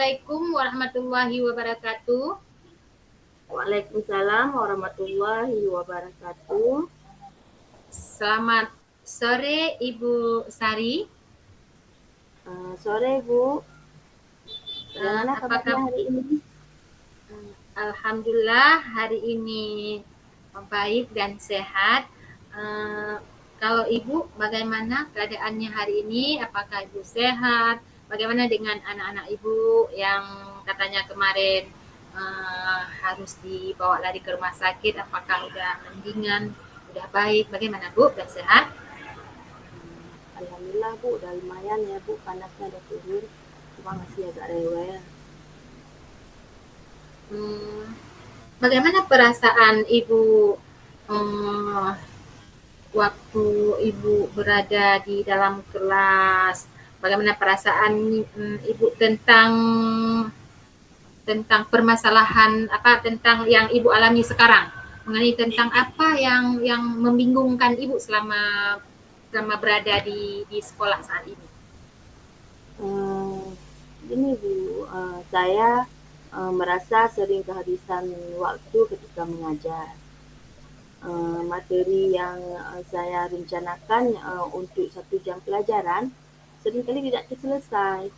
Assalamualaikum warahmatullahi wabarakatuh. Waalaikumsalam warahmatullahi wabarakatuh. Selamat sore Ibu Sari. Sore Bu, bagaimana kabarnya Apakah hari ini? Alhamdulillah hari ini baik dan sehat. Kalau Ibu bagaimana keadaannya hari ini? Apakah Ibu sehat? Bagaimana dengan anak-anak Ibu yang katanya kemarin harus dibawa lari ke rumah sakit? Apakah udah mendingan? Udah baik? Bagaimana Bu? Udah sehat? Alhamdulillah Bu, udah lumayan ya Bu, panasnya udah turun, cuma masih agak rewel. Bagaimana perasaan Ibu waktu Ibu berada di dalam kelas? Bagaimana perasaan Ibu tentang permasalahan tentang yang Ibu alami sekarang? Mengenai tentang apa yang membingungkan Ibu selama berada di sekolah saat ini? Gini Bu, saya merasa sering kehabisan waktu ketika mengajar. Materi yang saya rencanakan untuk 1 jam pelajaran seringkali tidak terselesai.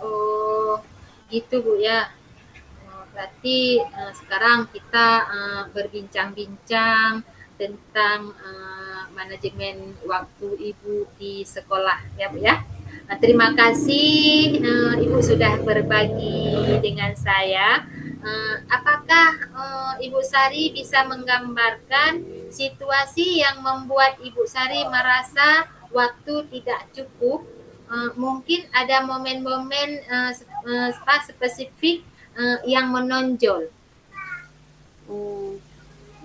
Oh, gitu Bu ya. Berarti sekarang kita berbincang-bincang tentang manajemen waktu Ibu di sekolah ya Bu ya. Terima kasih Ibu sudah berbagi dengan saya. Apakah Ibu Sari bisa menggambarkan situasi yang membuat Ibu Sari merasa waktu tidak cukup? Mungkin ada momen-momen spesifik yang menonjol.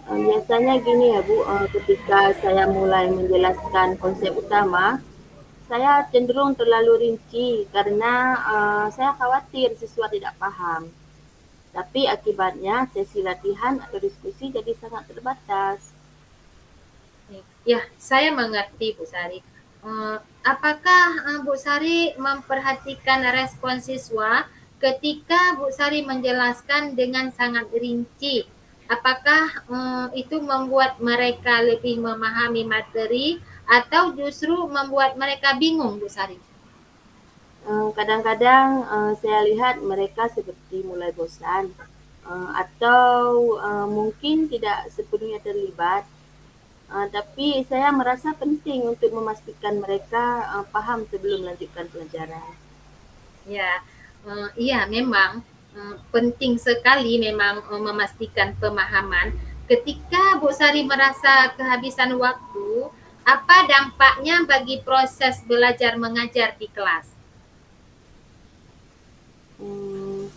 Biasanya gini ya Bu, ketika saya mulai menjelaskan konsep utama, saya cenderung terlalu rinci karena saya khawatir siswa tidak paham. Tapi akibatnya sesi latihan atau diskusi jadi sangat terbatas. Ya, saya mengerti Bu Sari. Apakah Bu Sari memperhatikan respon siswa ketika Bu Sari menjelaskan dengan sangat rinci? Apakah itu membuat mereka lebih memahami materi atau justru membuat mereka bingung, Bu Sari? Kadang-kadang saya lihat mereka seperti mulai bosan atau mungkin tidak sepenuhnya terlibat. Tapi saya merasa penting untuk memastikan mereka paham sebelum melanjutkan pelajaran. Ya, iya memang penting sekali memang memastikan pemahaman. Ketika Bu Sari merasa kehabisan waktu, apa dampaknya bagi proses belajar mengajar di kelas? Hmm,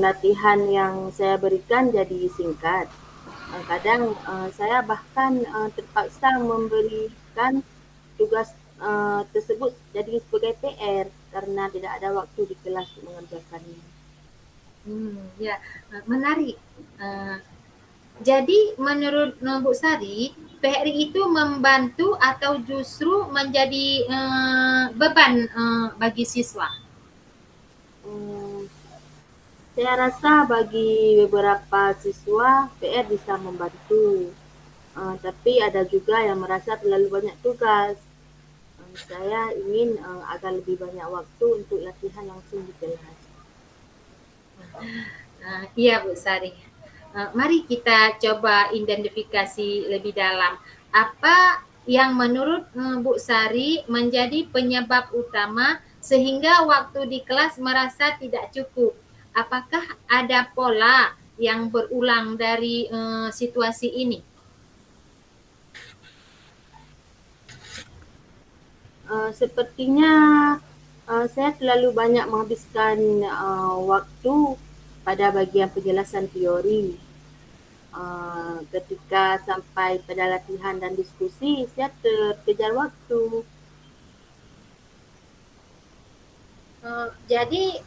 Latihan yang saya berikan jadi singkat. Kadang saya bahkan terpaksa memberikan tugas tersebut jadi sebagai PR karena tidak ada waktu di kelas untuk mengerjakannya. Ya, menarik. Uh, jadi menurut Bu Sari, PR itu membantu atau justru menjadi beban bagi siswa? Hmm, saya rasa bagi beberapa siswa PR bisa membantu, tapi ada juga yang merasa terlalu banyak tugas. Saya ingin agar lebih banyak waktu untuk latihan langsung di kelas. Iya Bu Sari. Mari kita coba identifikasi lebih dalam. Apa yang menurut Bu Sari menjadi penyebab utama sehingga waktu di kelas merasa tidak cukup? Apakah ada pola yang berulang dari situasi ini? Sepertinya saya terlalu banyak menghabiskan waktu pada bagian penjelasan teori. Ketika sampai pada latihan dan diskusi, saya terkejar waktu. Jadi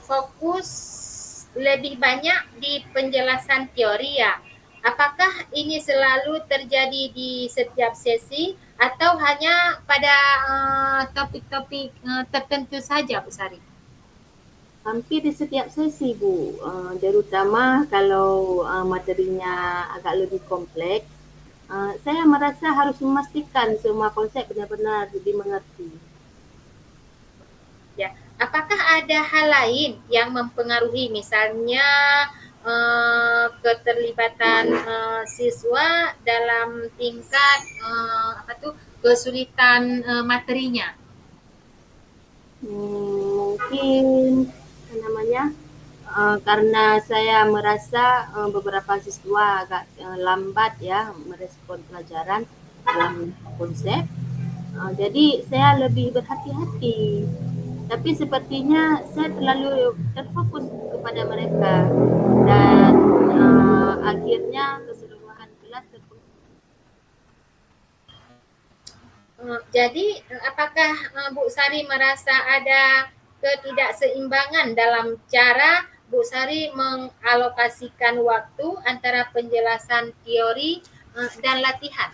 fokus lebih banyak di penjelasan teori ya. Apakah ini selalu terjadi di setiap sesi atau hanya pada topik-topik tertentu saja, Bu Sari? Hampir di setiap sesi, Bu. Terutama kalau materinya agak lebih kompleks, saya merasa harus memastikan semua konsep benar-benar dimengerti. Ya, apakah ada hal lain yang mempengaruhi, misalnya keterlibatan siswa dalam tingkat kesulitan materinya? Mungkin apa namanya, karena saya merasa beberapa siswa agak lambat ya merespon pelajaran dalam konsep, jadi saya lebih berhati-hati. Tapi sepertinya saya terlalu terfokus kepada mereka dan akhirnya keseluruhan kelas terfokus. Jadi, apakah Bu Sari merasa ada ketidakseimbangan dalam cara Bu Sari mengalokasikan waktu antara penjelasan teori dan latihan?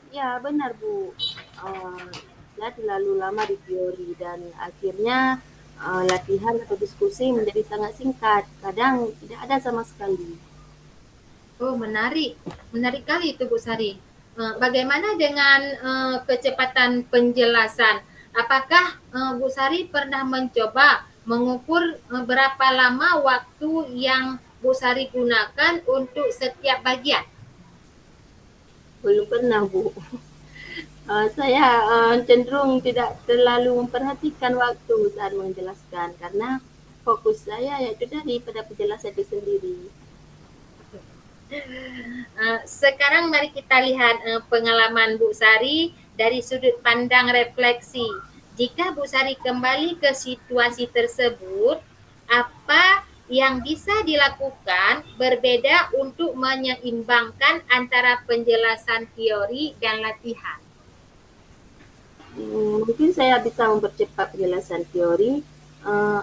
Ya benar Bu, uh, saya terlalu lama di teori dan akhirnya latihan atau diskusi menjadi sangat singkat, kadang tidak ada sama sekali. Oh, menarik. Menarik kali itu, Bu Sari. Bagaimana dengan kecepatan penjelasan? Apakah Bu Sari pernah mencoba mengukur berapa lama waktu yang Bu Sari gunakan untuk setiap bagian? Belum pernah Bu. Saya cenderung tidak terlalu memperhatikan waktu saat menjelaskan karena fokus saya yaitu tadi pada penjelasan itu sendiri. Sekarang mari kita lihat pengalaman Bu Sari dari sudut pandang refleksi. Jika Bu Sari kembali ke situasi tersebut, apa yang bisa dilakukan berbeda untuk menyeimbangkan antara penjelasan teori dan latihan? Mungkin saya bisa mempercepat penjelasan teori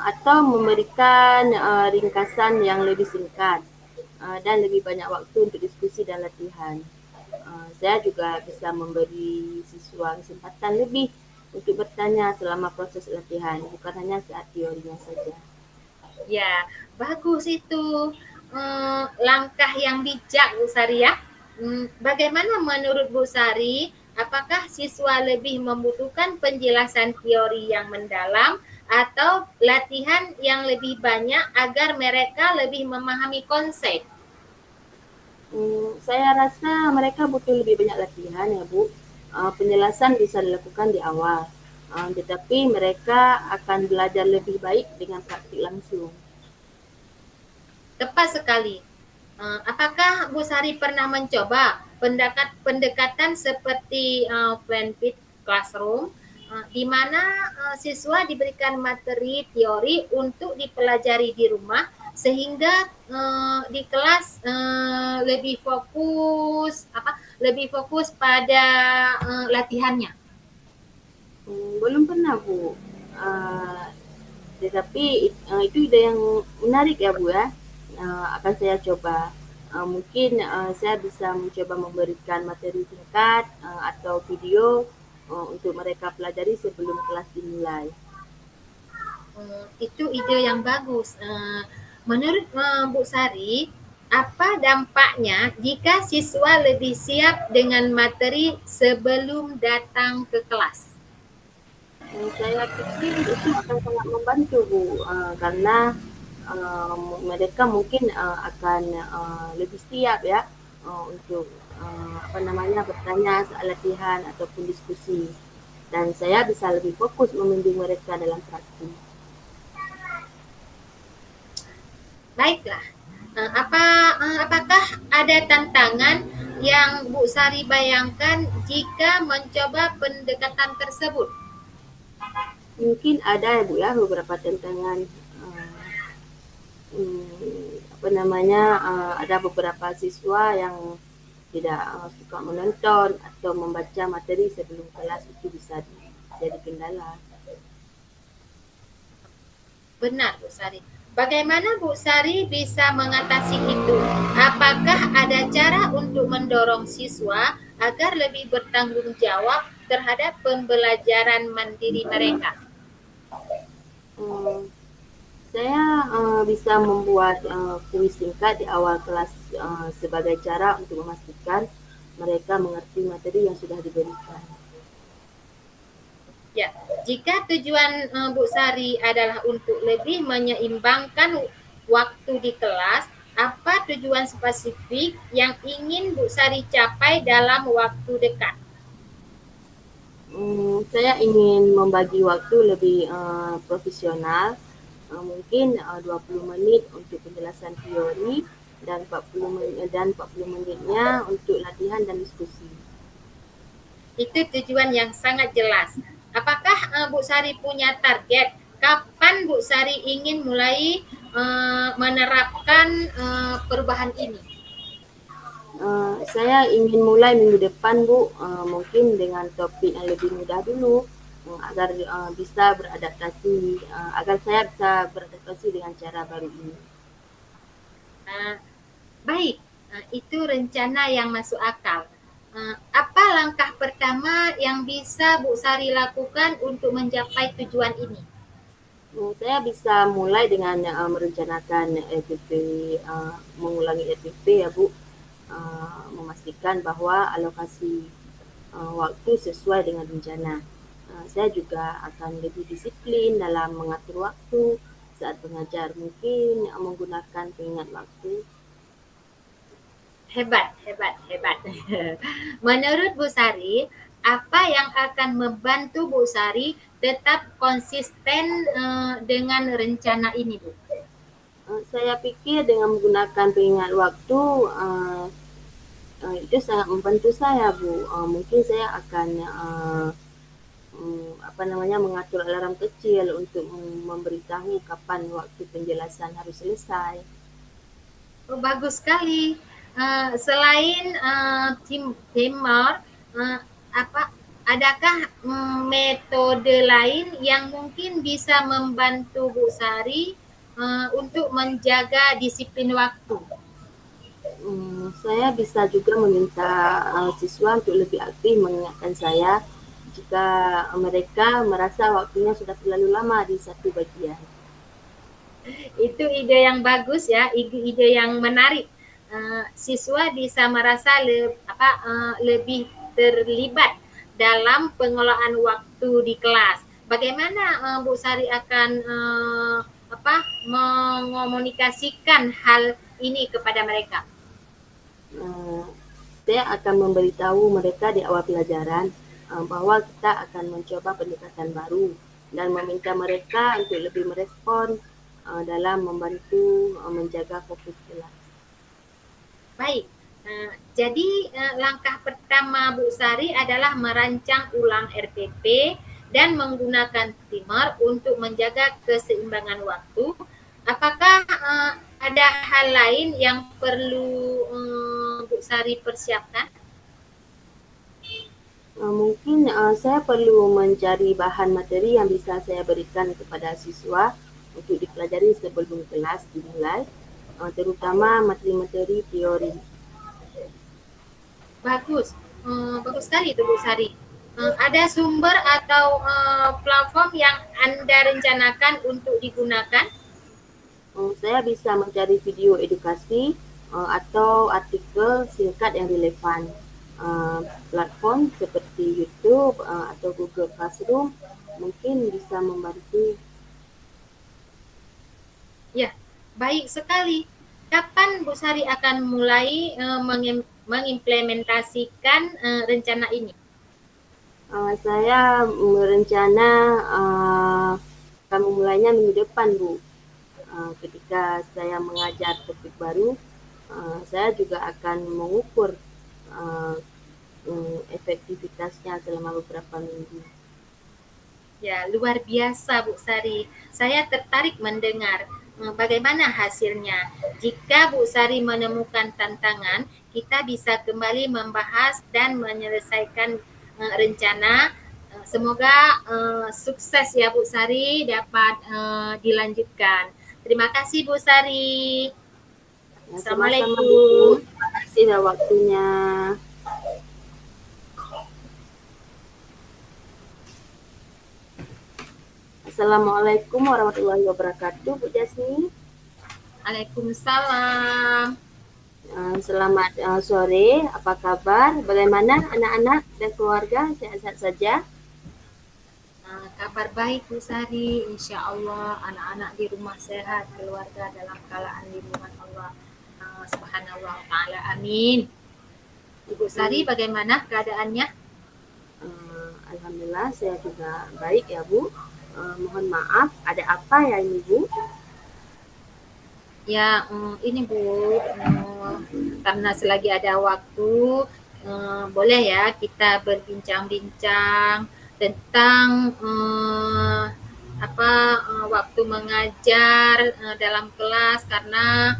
atau memberikan ringkasan yang lebih singkat dan lebih banyak waktu untuk diskusi dan latihan. Saya juga bisa memberi siswa kesempatan lebih untuk bertanya selama proses latihan, bukan hanya saat teorinya saja. Ya, bagus itu. Langkah yang bijak, Bu Sari ya. Bagaimana menurut Bu Sari, apakah siswa lebih membutuhkan penjelasan teori yang mendalam atau latihan yang lebih banyak agar mereka lebih memahami konsep? Saya rasa mereka butuh lebih banyak latihan ya Bu. Penjelasan bisa dilakukan di awal, tetapi mereka akan belajar lebih baik dengan praktik langsung. Tepat sekali. Apakah Bu Sari pernah mencoba pendekatan seperti blended classroom, di mana siswa diberikan materi teori untuk dipelajari di rumah sehingga di kelas lebih fokus pada latihannya? Belum pernah Bu. Uh, Tetapi itu ide yang menarik ya Bu ya. Akan saya coba. Mungkin saya bisa mencoba memberikan materi singkat atau video untuk mereka pelajari sebelum kelas dimulai. Itu ide yang bagus. Menurut Bu Sari, apa dampaknya jika siswa lebih siap dengan materi sebelum datang ke kelas? Saya pikir itu akan sangat membantu Bu, karena mereka mungkin akan lebih siap ya untuk apa namanya bertanya soal latihan ataupun diskusi, dan saya bisa lebih fokus membimbing mereka dalam praktik. Baiklah, apakah ada tantangan yang Bu Sari bayangkan jika mencoba pendekatan tersebut? Mungkin ada ya Bu ya beberapa tantangan, apa namanya, ada beberapa siswa yang tidak suka menonton atau membaca materi sebelum kelas, itu bisa jadi kendala. Benar, Bu Sari. Bagaimana Bu Sari bisa mengatasi itu? Apakah ada cara untuk mendorong siswa agar lebih bertanggung jawab terhadap pembelajaran mandiri mereka? Hmm, saya bisa membuat kuis singkat di awal kelas sebagai cara untuk memastikan mereka mengerti materi yang sudah diberikan. Ya, jika tujuan Bu Sari adalah untuk lebih menyeimbangkan waktu di kelas, apa tujuan spesifik yang ingin Bu Sari capai dalam waktu dekat? Saya ingin membagi waktu lebih profesional, mungkin 20 menit untuk penjelasan teori dan 40 menitnya untuk latihan dan diskusi. Itu tujuan yang sangat jelas. Apakah Bu Sari punya target? Kapan Bu Sari ingin mulai menerapkan perubahan ini? Saya ingin mulai minggu depan, Bu, mungkin dengan topik yang lebih mudah dulu, agar bisa beradaptasi, agar saya bisa beradaptasi dengan cara baru ini. Uh, Baik, itu rencana yang masuk akal. Apa langkah pertama yang bisa Bu Sari lakukan untuk mencapai tujuan ini? Saya bisa mulai dengan merencanakan RPP, mengulangi RPP ya Bu, memastikan bahwa alokasi waktu sesuai dengan rencana. Saya juga akan lebih disiplin dalam mengatur waktu saat mengajar, mungkin menggunakan pengingat waktu. Hebat, hebat, hebat. Menurut Bu Sari, apa yang akan membantu Bu Sari tetap konsisten dengan rencana ini, Bu? Saya pikir dengan menggunakan pengingat waktu itu sangat membantu saya, Bu. Mungkin saya akan apa namanya mengatur alarm kecil untuk memberitahu kapan waktu penjelasan harus selesai. Oh, bagus sekali. Selain timer, apa adakah metode lain yang mungkin bisa membantu Bu Sari untuk menjaga disiplin waktu? Saya bisa juga meminta siswa untuk lebih aktif mengingatkan saya jika mereka merasa waktunya sudah terlalu lama di satu bagian. Itu ide yang bagus ya, ide yang menarik. Siswa bisa merasa lebih terlibat dalam pengelolaan waktu di kelas. Bagaimana Bu Sari akan mengomunikasikan hal ini kepada mereka? Uh, saya akan memberitahu mereka di awal pelajaran bahwa kita akan mencoba pendekatan baru dan meminta mereka untuk lebih merespon dalam membantu menjaga fokus kelas. Baik, jadi langkah pertama Bu Sari adalah merancang ulang RPP dan menggunakan timer untuk menjaga keseimbangan waktu. Apakah ada hal lain yang perlu Bu Sari persiapkan? Mungkin saya perlu mencari bahan materi yang bisa saya berikan kepada siswa untuk dipelajari sebelum kelas dimulai, terutama materi-materi teori. Bagus, bagus sekali itu Bu Sari. Ada sumber atau platform yang Anda rencanakan untuk digunakan? Saya bisa mencari video edukasi atau artikel singkat yang relevan. Platform seperti YouTube atau Google Classroom mungkin bisa membantu. Ya, baik sekali. Kapan Bu Sari akan mulai mengimplementasikan rencana ini? Saya berencana akan memulainya minggu depan, Bu. Ketika saya mengajar topik baru, saya juga akan mengukur efektivitasnya selama beberapa minggu. Ya, luar biasa Bu Sari. Saya tertarik mendengar bagaimana hasilnya. Jika Bu Sari menemukan tantangan, kita bisa kembali membahas dan menyelesaikan rencana. Semoga sukses ya Bu Sari dapat dilanjutkan. Terima kasih Bu Sari. Ya, sama-sama Bu. Assalamualaikum. Terima kasih dah waktunya. Assalamualaikum warahmatullahi wabarakatuh, Bu Jasni. Waalaikumsalam. Selamat sore, apa kabar? Bagaimana anak-anak dan keluarga? Sehat-sehat saja? Kabar baik Bu Sari, insya Allah anak-anak di rumah sehat, keluarga dalam keadaan lindungan Allah Subhanahu wa Ta'ala. Amin. Ibu Sari, bagaimana keadaannya? Alhamdulillah, saya juga baik ya Bu. Mohon maaf, ada apa ya ini Bu? Ya, ini Bu, karena selagi ada waktu, boleh ya kita berbincang-bincang tentang waktu mengajar dalam kelas karena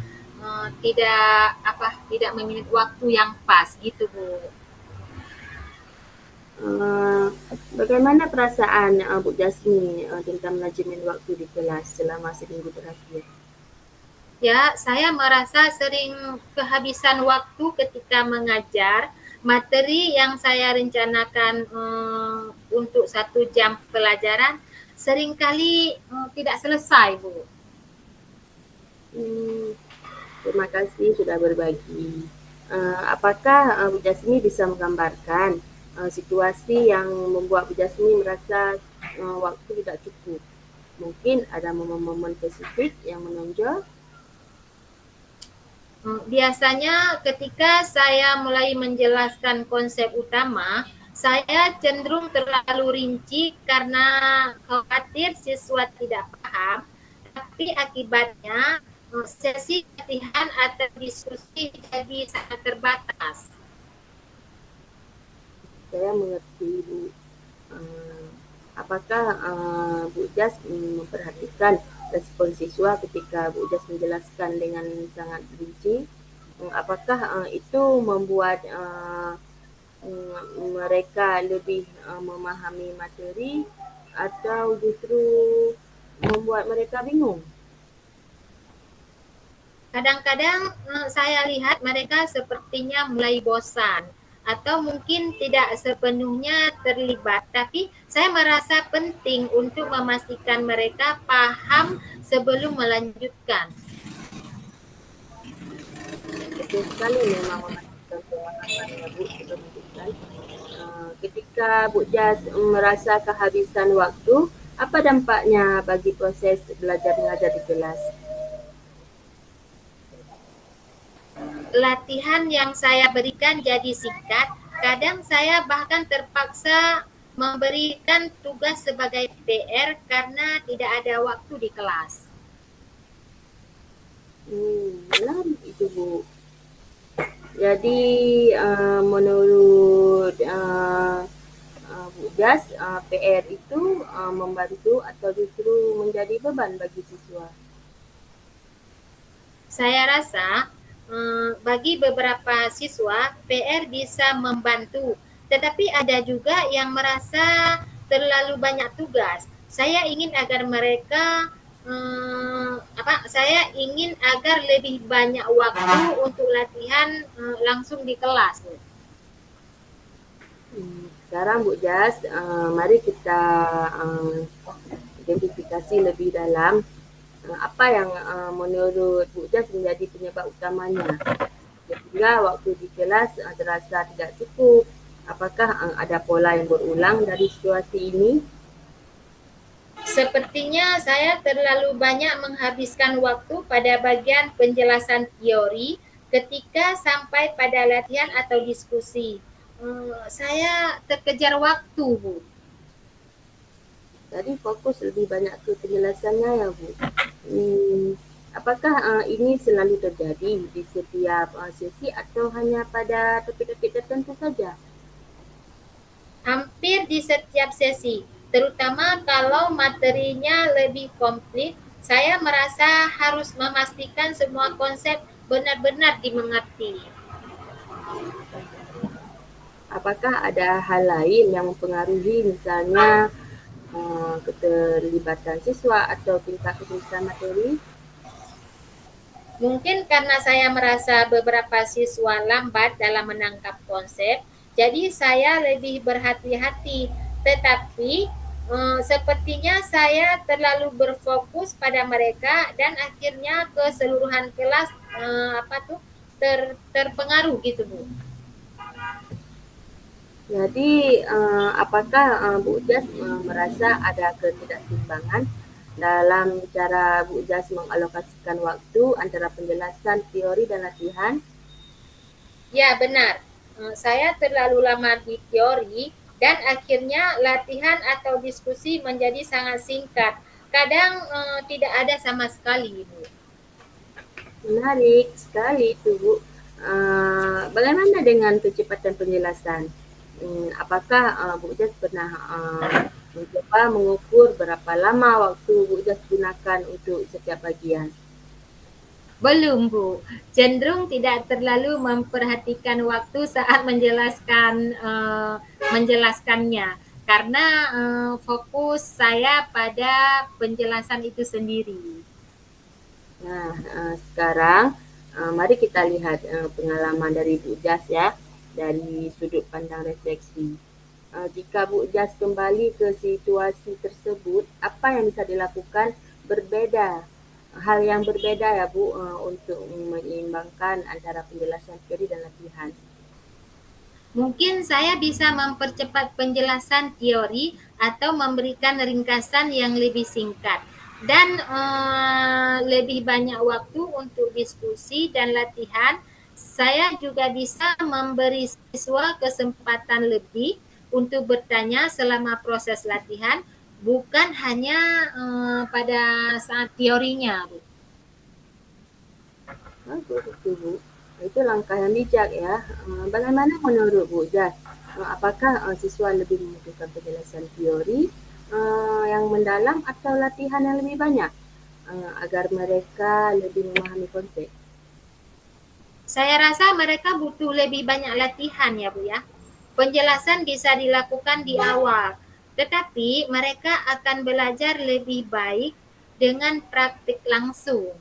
tidak memiliki waktu yang pas gitu Bu. Bagaimana perasaan Bu Jasmi tentang manajemen waktu di kelas selama seminggu terakhir? Ya, saya merasa sering kehabisan waktu ketika mengajar. Materi yang saya rencanakan untuk 1 jam pelajaran seringkali tidak selesai, Bu. Terima kasih sudah berbagi. Apakah Bu Jasmi bisa menggambarkan situasi yang membuat Bu Jasmi merasa waktu tidak cukup? Mungkin ada momen-momen spesifik yang menonjol? Biasanya ketika saya mulai menjelaskan konsep utama, saya cenderung terlalu rinci karena khawatir siswa tidak paham, tapi akibatnya sesi latihan atau diskusi jadi sangat terbatas. Saya mengerti Bu. Apakah Bu Jas memperhatikan respon siswa ketika Bu Jas menjelaskan dengan sangat rinci? Apakah itu membuat mereka lebih memahami materi atau justru membuat mereka bingung? Kadang-kadang saya lihat mereka sepertinya mulai bosan atau mungkin tidak sepenuhnya terlibat, tapi saya merasa penting untuk memastikan mereka paham sebelum melanjutkan. Betul sekali, memang memastikan pemahaman ya Bu sebelum melanjutkan. Ketika Bu Jas merasa kehabisan waktu, apa dampaknya bagi proses belajar mengajar di kelas? Latihan yang saya berikan jadi singkat, kadang saya bahkan terpaksa memberikan tugas sebagai PR karena tidak ada waktu di kelas. Menarik itu Bu. Jadi menurut Bu Jas, PR itu membantu atau justru menjadi beban bagi siswa? Saya rasa bagi beberapa siswa PR bisa membantu, tetapi ada juga yang merasa terlalu banyak tugas. Saya ingin agar mereka saya ingin agar lebih banyak waktu untuk latihan langsung di kelas. Sekarang Bu Jas, mari kita identifikasi lebih dalam apa yang menurut Bu Jas menjadi penyebab utamanya sehingga waktu di kelas terasa tidak cukup. Apakah ada pola yang berulang dari situasi ini? Sepertinya saya terlalu banyak menghabiskan waktu pada bagian penjelasan teori ketika sampai pada latihan atau diskusi. Saya terkejar waktu, Bu. Tadi fokus lebih banyak ke penjelasannya ya Bu. Apakah ini selalu terjadi di setiap sesi atau hanya pada topik-topik tertentu saja? Hampir di setiap sesi, terutama kalau materinya lebih komplit, saya merasa harus memastikan semua konsep benar-benar dimengerti. Apakah ada hal lain yang mempengaruhi, misalnya keterlibatan siswa atau tingkat kesulitan materi? Mungkin karena saya merasa beberapa siswa lambat dalam menangkap konsep, jadi saya lebih berhati-hati. Tetapi sepertinya saya terlalu berfokus pada mereka dan akhirnya keseluruhan kelas terpengaruh gitu Bu. Jadi, apakah Bu Jas merasa ada ketidakseimbangan dalam cara Bu Jas mengalokasikan waktu antara penjelasan teori dan latihan? Ya benar, saya terlalu lama di teori dan akhirnya latihan atau diskusi menjadi sangat singkat. Kadang tidak ada sama sekali, Bu. Menarik sekali itu, Bu. Bagaimana dengan kecepatan penjelasan? Apakah Bu Jas pernah mencoba mengukur berapa lama waktu Bu Jas gunakan untuk setiap bagian? Belum, Bu. Cenderung tidak terlalu memperhatikan waktu saat menjelaskannya karena fokus saya pada penjelasan itu sendiri. Nah, sekarang mari kita lihat pengalaman dari Bu Jas ya, dari sudut pandang refleksi. Jika Bu Jas kembali ke situasi tersebut, apa yang bisa dilakukan berbeda? Hal yang berbeda ya Bu, untuk menyeimbangkan antara penjelasan teori dan latihan. Mungkin saya bisa mempercepat penjelasan teori atau memberikan ringkasan yang lebih singkat dan lebih banyak waktu untuk diskusi dan latihan. Saya juga bisa memberi siswa kesempatan lebih untuk bertanya selama proses latihan, bukan hanya pada saat teorinya, Bu. Bagus itu Bu. Itu langkah yang bijak ya. Bagaimana menurut Bu Jas? Apakah siswa lebih membutuhkan penjelasan teori yang mendalam atau latihan yang lebih banyak agar mereka lebih memahami konsep? Saya rasa mereka butuh lebih banyak latihan ya Bu ya. Penjelasan bisa dilakukan di awal, tetapi mereka akan belajar lebih baik dengan praktik langsung.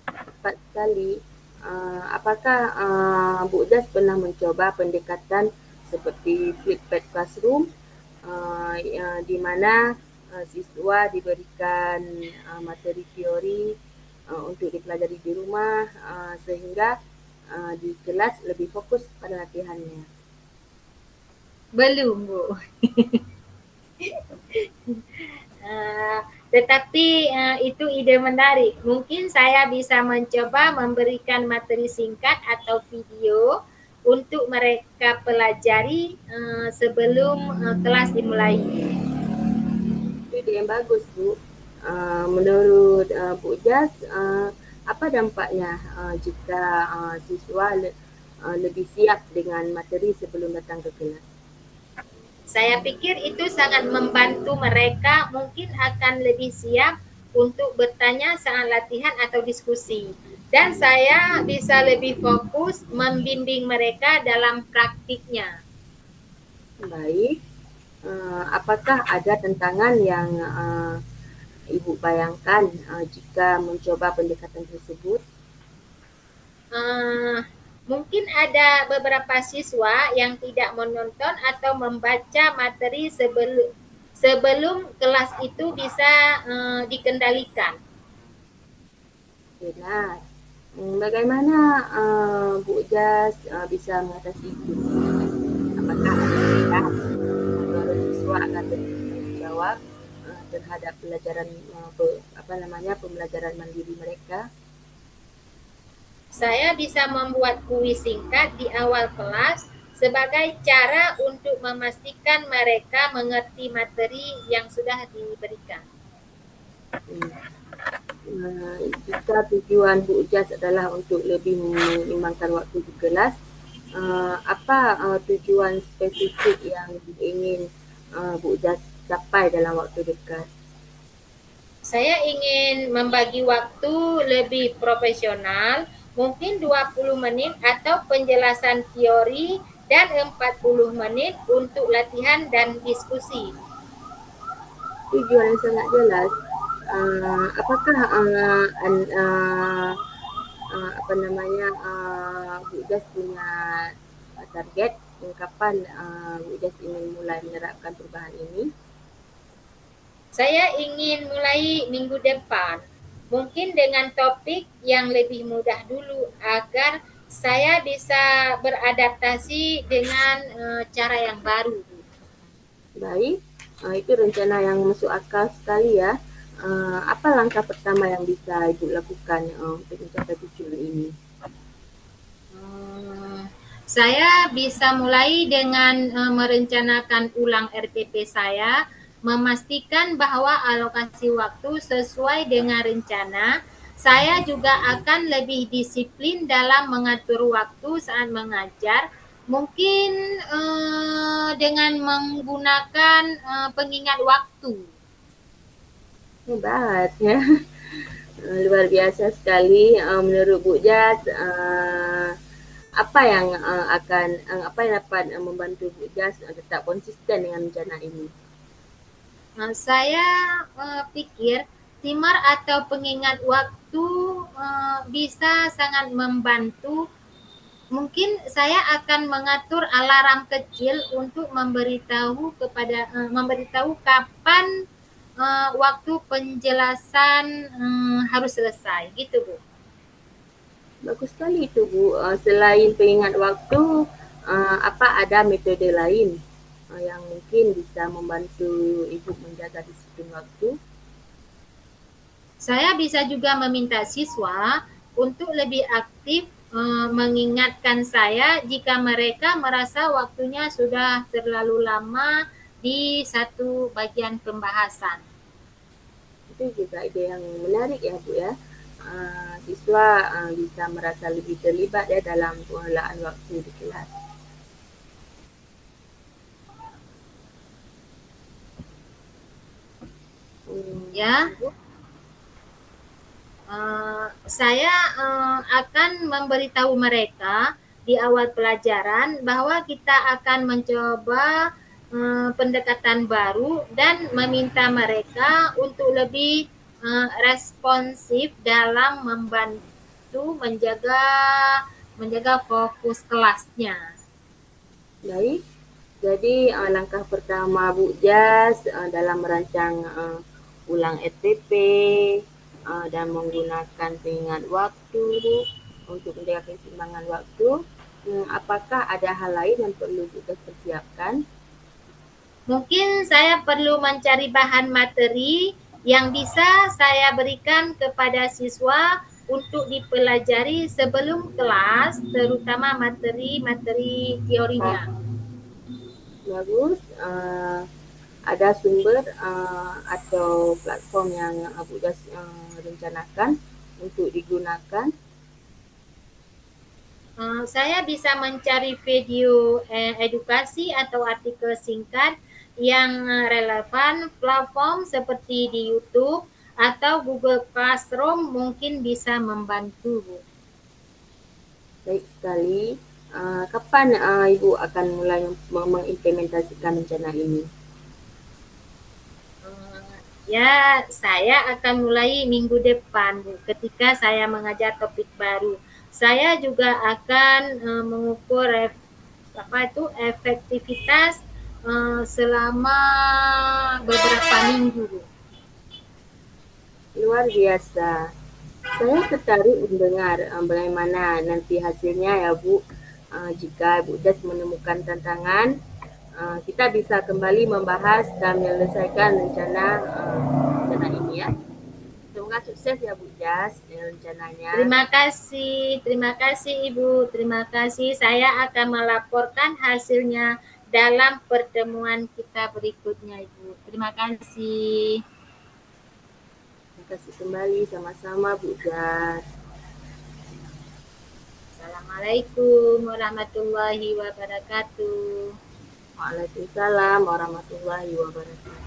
Tepat sekali. Apakah Bu Jas pernah mencoba pendekatan seperti flipped classroom di mana siswa diberikan materi teori untuk dipelajari di rumah sehingga di kelas lebih fokus pada latihannya. Belum Bu. Uh, tetapi itu ide menarik. Mungkin saya bisa mencoba memberikan materi singkat atau video untuk mereka pelajari sebelum kelas dimulai. Ide yang bagus Bu. Menurut Bu Jas, apa dampaknya jika siswa lebih siap dengan materi sebelum datang ke kelas? Saya pikir itu sangat membantu mereka, mungkin akan lebih siap untuk bertanya saat latihan atau diskusi. Dan saya bisa lebih fokus membimbing mereka dalam praktiknya. Baik. Apakah ada tantangan yang Ibu bayangkan jika mencoba pendekatan tersebut? Uh, Mungkin ada beberapa siswa yang tidak menonton atau membaca materi sebelum kelas itu bisa dikendalikan. Benar. Bagaimana Bu Jas bisa mengatasi itu? Apakah ada agar siswa akan lebih bertanggung jawab terhadap pelajaran pembelajaran mandiri mereka? Saya bisa membuat kuis singkat di awal kelas sebagai cara untuk memastikan mereka mengerti materi yang sudah diberikan. Jika tujuan Bu Jas adalah untuk lebih menyeimbangkan waktu di kelas, apa tujuan spesifik yang ingin Bu Jas capai dalam waktu dekat? Saya ingin membagi waktu lebih profesional, mungkin 20 menit atau penjelasan teori dan 40 menit untuk latihan dan diskusi. Tujuan yang sangat jelas. Apakah apa namanya Bu Jas punya target kapan Bu Jas ingin mulai menerapkan perubahan ini? Saya ingin mulai minggu depan, mungkin dengan topik yang lebih mudah dulu agar saya bisa beradaptasi dengan cara yang baru. Baik, itu rencana yang masuk akal sekali ya. Apa langkah pertama yang bisa Ibu lakukan untuk mencapai tujuan ini? Saya bisa mulai dengan merencanakan ulang RTP saya, memastikan bahwa alokasi waktu sesuai dengan rencana. Saya juga akan lebih disiplin dalam mengatur waktu saat mengajar, mungkin dengan menggunakan pengingat waktu. Hebat ya, luar biasa sekali. Menurut Bu Jas, apa yang apa yang dapat membantu Bu Jas tetap konsisten dengan rencana ini? Saya pikir timer atau pengingat waktu bisa sangat membantu. Mungkin saya akan mengatur alarm kecil untuk memberitahu kapan waktu penjelasan harus selesai, gitu Bu. Bagus sekali itu Bu. Selain pengingat waktu, apa ada metode lain yang mungkin bisa membantu Ibu menjaga disiplin waktu? Saya bisa juga meminta siswa untuk lebih aktif mengingatkan saya jika mereka merasa waktunya sudah terlalu lama di satu bagian pembahasan. Itu juga ide yang menarik ya Bu ya. Siswa bisa merasa lebih terlibat ya dalam pengelolaan waktu di kelas. Ya, saya akan memberitahu mereka di awal pelajaran bahwa kita akan mencoba pendekatan baru dan meminta mereka untuk lebih responsif dalam membantu menjaga fokus kelasnya. Baik, jadi langkah pertama Bu Jas dalam merancang ulang SPP dan menggunakan pengingat waktu untuk menjaga keseimbangan waktu. Apakah ada hal lain yang perlu kita persiapkan? Mungkin saya perlu mencari bahan materi yang bisa saya berikan kepada siswa untuk dipelajari sebelum kelas, terutama materi-materi teorinya. Bagus. Ada sumber atau platform yang Bu Jas rencanakan untuk digunakan? Saya bisa mencari video edukasi atau artikel singkat yang relevan. Platform seperti di YouTube atau Google Classroom mungkin bisa membantu, Bu. Baik sekali. Kapan Ibu akan mulai mengimplementasikan rencana ini? Ya, saya akan mulai minggu depan, Bu, ketika saya mengajar topik baru. Saya juga akan mengukur efektivitas selama beberapa minggu, Bu. Luar biasa. Saya tertarik mendengar bagaimana nanti hasilnya ya Bu. Jika Bu Jas menemukan tantangan, kita bisa kembali membahas dan menyelesaikan rencana ini ya. Semoga sukses ya Bu Jas dengan rencananya. Terima kasih Ibu, terima kasih. Saya akan melaporkan hasilnya dalam pertemuan kita berikutnya, Ibu. Terima kasih. Terima kasih kembali, sama-sama Bu Jas. Assalamualaikum warahmatullahi wabarakatuh. Waalaikumsalam warahmatullahi wabarakatuh.